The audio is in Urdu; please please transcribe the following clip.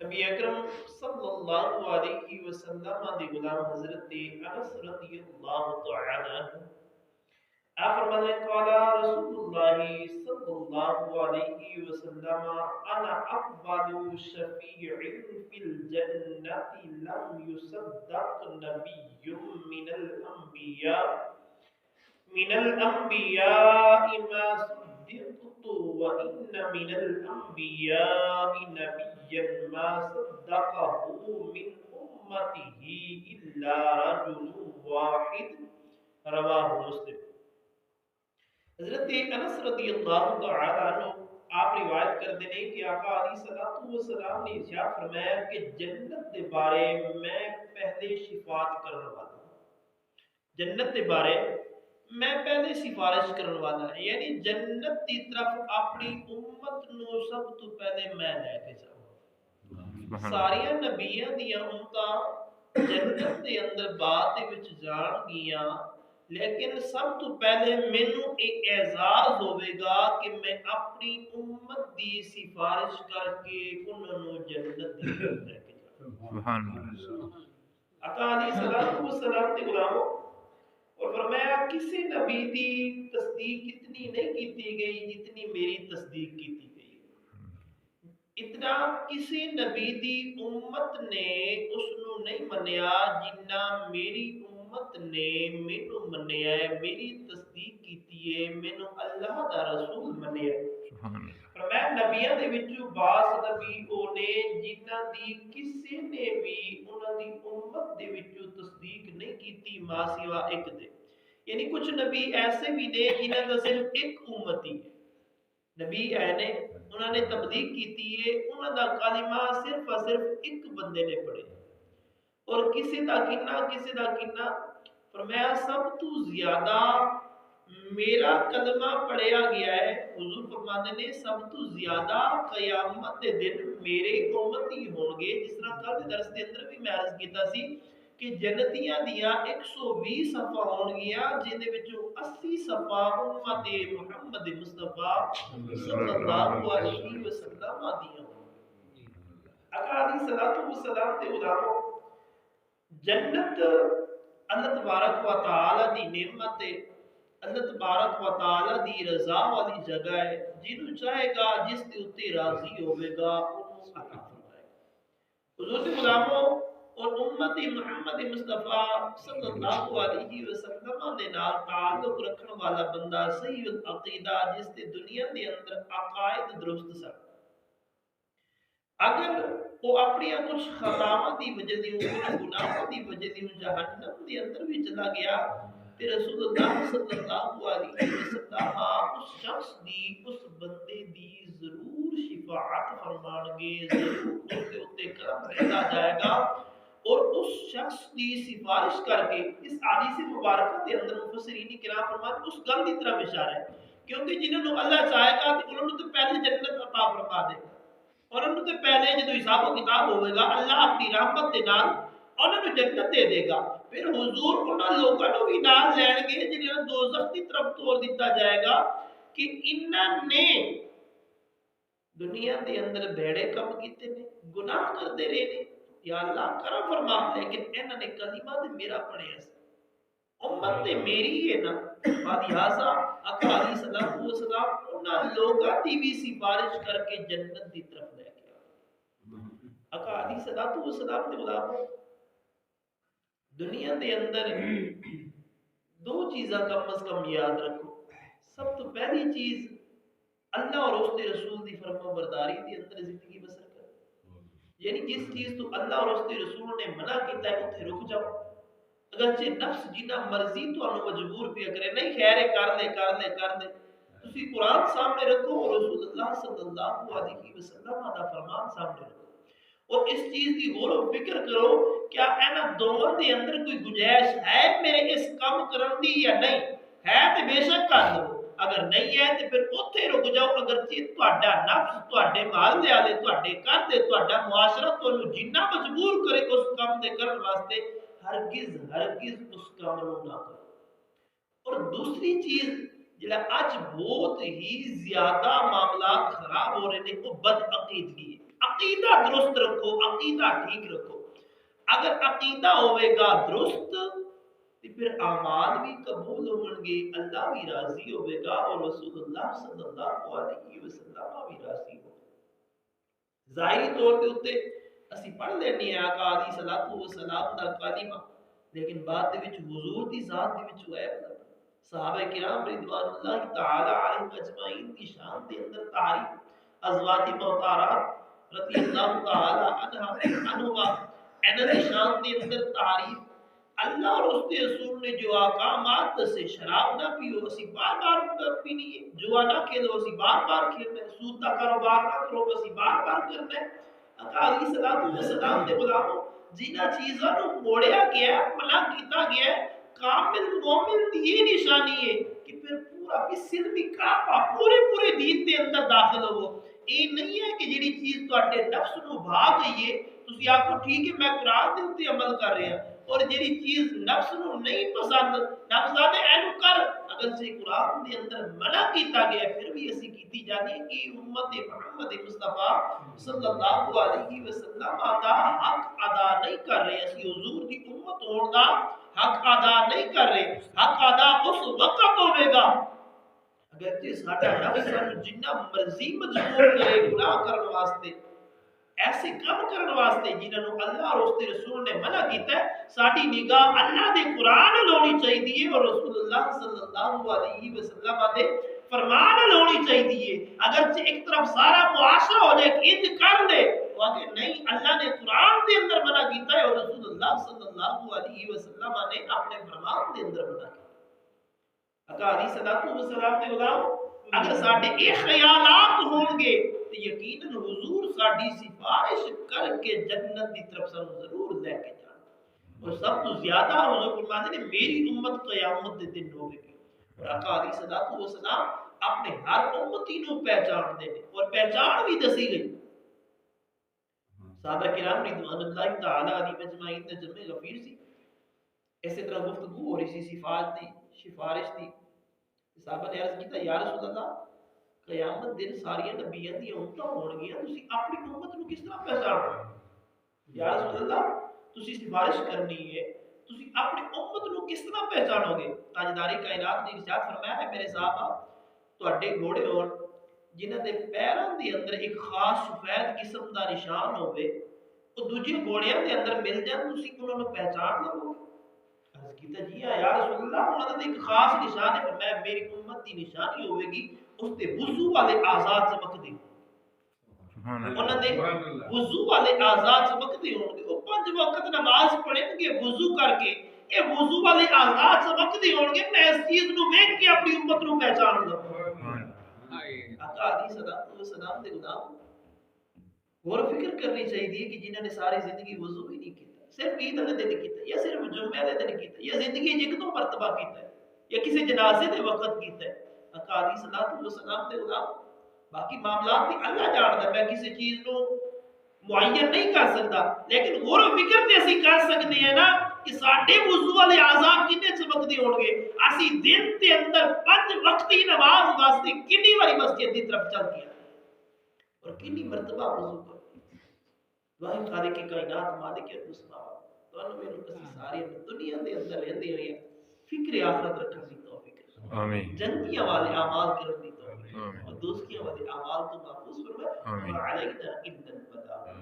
نبی اکرم صلی اللہ علیہ وسلم دے غلام حضرت انس رضی اللہ تعالی عنہ آپ فرماتے ہیں قال رسول اللہ صلی اللہ علیہ وسلم انا اقبل شفیع فی الجنت لم يصدق نبی من الانبیاء ما صدقت وان من الانبیاء نبیا ما صدقه من امته الا رجل واحد رواہ مسلم۔ حضرت انس رضی اللہ تعالی عنہ آپ روایت کرتے ہیں کہ آقا علیہ الصلوۃ والسلام نے ارشاد فرمایا کہ جنت کے بارے میں پہلے شفاعت کرنے والا ہوں۔ جنت کے بارے میں پہلے سفارش کرنے والا ہے، یعنی جنت کی طرف اپنی امت نو سب تو پہلے میں لے کے جاؤں۔ ساریا نبیاں دیاں امتاں جنت کے اندر بعد دے وچ جان گیاں، لیکن سب تو پہلے مینوں ایک اعزاز ہوے گا کہ میں اپنی امت دی سفارش کر کے انہاں نو جنت دی طرف لے کے جاؤں۔ سبحان اللہ۔ آقا علیہ الصلوۃ والسلام دے غلاموں، اور فرمایا کسی نبی دی تصدیق اتنی نہیں کیتی گئی جتنی میری تصدیق کیتی گئی۔ اتنا کسی نبی دی امت نے اس نو نہیں منیا جنہ میری امت نے مینوں منیا ہے، میری تصدیق کیتی ہے، مینوں اللہ دا رسول منیا ہے۔ فرمایا نبیاں دے وچوں بعض نبی او نے جنہ دی کسی نے بھی انہاں دی امت دے وچوں تصدیق نہیں کیتی ماں سوا ایک دے، یعنی کچھ نبی ایسے بھی نے جنہاں دا صرف ایک امتی ہے، نبی اے نے انہوں نے تبلیغ کیتی ہے، انہوں دا کلمہ صرف اور صرف ایک بندے نے پڑھے، اور کسی دا کنا فرمایا سب تو زیادہ میرا کلمہ پڑھیا گیا ہے۔ حضور فرماتے نے سب تو زیادہ قیامت دے دن میرے امتی ہون گے، جس طرح کل دے درس دے اندر بھی میں عرض کیتا سی کہ جنتیاں دیاں 120 صفحہ ہون گیا، جن دے وچوں 80 صفحہ امت محمد مصطفیٰ صلی اللہ علیہ وسلم دیاں ہون گی۔ آقا علیہ الصلوۃ والسلام تے غلاموں، جنت اللہ تبارک و تعالی دی نعمت ہے، اللہ تبارک و تعالی دی رضا والی جگہ ہے، جنوں چاہے گا جس دے اوتے راضی ہوے گا انہوں عطا فرمائے گا۔ حضور کے غلاموں اور امت محمد مصطفیٰ صلی اللہ علیہ وسلم دے نال تعلق رکھن والا بندہ صحیح العقیدہ جس دے دنیا دے اندر عقائد درست سن، اگر وہ اپنی کچھ خطاواں دی وجہ دی کچھ گناہاں دی وجہ دی جہنم دے اندر بھی چلا گیا تے رسول اللہ صلی اللہ علیہ وسلم اس شخص دی اس بندے دی ضرور شفاعت فرمان گے، ضرور اس دے اوتے کرم بھیجا جائے گا، اور اس شخص دی سفارش کر کے اس حدیث مبارکہ دے اندر مفسرین کرام فرماتے اس گل دی طرف اشارہ ہے، کیونکہ جنہوں اللہ چاہے گا تے انہوں نے تو پہلے جنت عطا فرما دے گا، اور انہوں نے پہلے جدو حساب و کتاب ہوئے گا اللہ اپنی رحمت دے نال انہوں نے جنت دے دے گا، پھر حضور انہاں لوگوں کو بھی نال لین گے جنہاں دوزخ کی طرف توڑ دیتا جائے گا کہ انہاں نے دنیا دے اندر بھیڑے کم کیتے نے، گناہ کرتے رہے نے، یا اللہ کرم فرما، لیکن انہاں نے کلمہ تے میرا پڑھیا سی، امت تے میری ہے نا، لہذا آقا علیہ الصلوۃ والسلام انہاں لوگاں دی بھی سفارش کر کے جنت دی طرف لے کے آئے۔ آقا علیہ الصلوۃ والسلام دے غلاموں، دنیا دے اندر دو چیزاں کم از کم یاد رکھو۔ سب تو پہلی چیز اللہ اور اس کے رسول دی فرما برداری دی اندر زندگی بسر کرو، یعنی جس چیز تو اللہ اور اس کے رسول نے منع کیتا ہے اتنے رک جاؤ، اگرچہ نفس جنہ مرضی تو مجبور پیا کرے نہیں خیر کر دے تسی قرآن سامنے رکھو اور رسول اللہ صلی اللہ علیہ وسلم دا فرمان سامنے رکھو، اور اس چیز کی غور و فکر کرو کیا اینا دونوں دے اندر کوئی گنجائش ہے میرے اس کام کرن دی یا نہیں ہے، تے بے شک کر دو، اگر نہیں ہے تے پھر اوتھے رک جاؤ، اگر تہاڈا نفس تہاڈے مال دے والے تہاڈے گھر دے تہاڈا معاشرہ تانوں جنہ مجبور کرے اس کام دے کرن واسطے ہرگز اس کام نو نہ کرو۔ اور دوسری چیز جڑا اج بہت ہی زیادہ معاملات خراب ہو رہے ہیں وہ بد عقیدگی ہے۔ عقیدہ درست رکھو، عقیدہ ٹھیک رکھو. اگر عقیدہ ہوئے گا درست تو پھر اعمال بھی قبول ہوں گے، اللہ بھی راضی ہوئے گا اور رسول اللہ صلی اللہ علیہ وسلم بھی راضی ہوگا. ظاہری طور کے اتنے اسی پڑھ لینے ہیں آقا علیہ الصلوۃ والسلام دا کلمہ، لیکن بعد دے وچ حضور دی ذات دے وچ ہوئے صحابہ کرام رضوان اللہ تعالی علیہم اجمعین کی شان دے اندر تعریف، ازواج محترمات رضی اللہ تعالی عنہما انہاں دی شان دے اندر تعریف. اللہ اور اس کے رسول نے جو احکامات دسے، شراب نہ پیو اسی بار بار پینی ہے، جوا نہ کھیلو اسی بار بار کھیلنا ہے، سود کا کاروبار نہ کرو اسی بار بار کرنا ہے. آقا علیہ الصلوۃ والسلام نے غلاموں جنہاں چیزاں نو موڑیا گیا، منع کیتا گیا، کامل مومن کی یہ نشانی ہے کہ پھر پورا فسل بھی کعبہ پورے دین دے اندر داخل ہو. یہ نہیں ہے کہ جڑی چیز تواڈے نفس نو بھا گئی ہے تسی آکھو ٹھیک ہے میں قرآن دے اوتے عمل کر رہا ہوں، اور جڑی چیز نفس نو نہیں پسند نفس آدھے اینو کر، اگر سے قرآن دے اندر منع کیتا گیا پھر بھی اسی کیتی جانی ہے کہ امت محمد مصطفیٰ صلی اللہ علیہ وسلم دا حق ادا نہیں کر رہے، اسی حضور دی امت ہون دا حق ادا نہیں کر رہے. حق ادا اس وقت ہوئے گا اگرچہ ساڈا نفس جنہ مرضی مجبور کرے گناہ کرنے واسطے، ایسے کام کرنے واسطے جنہاں نو اللہ اور اس کے رسول نے منع کیتا ہے، ساڈی نگاہ اللہ دے قرآن لونی چاہیے اور رسول اللہ صلی اللہ علیہ وسلم دے فرمان لونی چاہیے. اگرچہ ایک طرف سارا معاشرہ ہو جائے کہ انج کر دے، وہ کہ نہیں اللہ نے قرآن دے اندر منع کیتا ہے اور رسول اللہ صلی اللہ علیہ وسلم نے اپنے فرمان دے اندر منع کیتا. آقا علیہ الصلوۃ والسلام نے غلام اگر ساڈے یہ خیالات ہون گے تو یقیناً حضور ساڈی سفارش کر کے جنت دی طرف سانو ضرور لے کے جانا. اور سب تو زیادہ حضور فرماتے ہیں میری امت قیامت دے دن ہوے گی. اور آقا علیہ الصلوۃ والسلام اپنے ہر امتی نو پہچان دے اور پہچان بھی دسی گئی. صحابہ کرام رضوان اللہ تعالی علیہم اجمعین نے جمع غفیر سی، اسی طرح گفتگو ہو رہی سی صفات دی سفارش دی. صحابہ نے عرض کیتا یا رسول اللہ قیامت دن ساری نبیوں دی امتاں ہون گیاں، تسی اپنی امت نو کس طرح پہچانو؟ یا رسول اللہ تسی سفارش کرنی ہے، تسی اپنی امت نو کس طرح پہچانو گے؟ تاجدار کائنات نے ارشاد فرمایا ہے میرے صحابہ تواڈے گھوڑے ہون جنہاں دے پیراں دے اندر ایک خاص سفید قسم دا نشان ہوے، او دوجے گھوڑیاں دے اندر مل جان تسی انہاں نو پہچان لو گے؟ عرض کیتا جی ہاں یا رسول اللہ انہاں دا ایک خاص نشان ہے. فرمایا میری امت دی نشانی ہوے گی اس تے وضو والے اعضاء چمکدے، انہاں دے وضو والے اعضاء چمکدے ہون گے. او 5 وقت نماز پڑھن گے وضو کر کے، اے وضو والے اعضاء چمکدے ہون گے. میں اس چیز نو ویکھ کے اپنی امت نو پہچان لوں. آقا علیہ الصلوۃ والسلام دے غلام غور فکر کرنی چاہیے کہ جنہاں نے ساری زندگی وضو ہی نہیں کیتا، صرف عید والے دن کیتا یا صرف جمعے والے دن کیتا یا زندگی ایک دو مرتبہ کیتا ہے یا کسی جنازے دے وقت کیتا ہے. آقا علیہ الصلوۃ والسلام دے غلام باقی معاملات بھی اللہ جاندا ہے، میں کسی چیز نو معین نہیں کر سکتا، لیکن غور و فکر تے اسی کر سکتے ہیں نا کہ ساڈے وضو والے اعضاء کنے چمکدے ہون گے. اسی دن دے اندر 5 وقتی نماز واسطے کنی واری مسجد دی طرف چل کے اور کنی مرتبہ وضو کر واحد خالق کائنات مالک السماوات تو میرے کسی ساری دنیا دے اندر رہندے ہوئے فکر آخرت رکھن دی توفیق آمین. جنتیاں والے اعمال کرن دی توفیق اور دوستیاں والے اعمال تو محفوظ فرمائے. آمین. علینا ان البلاغ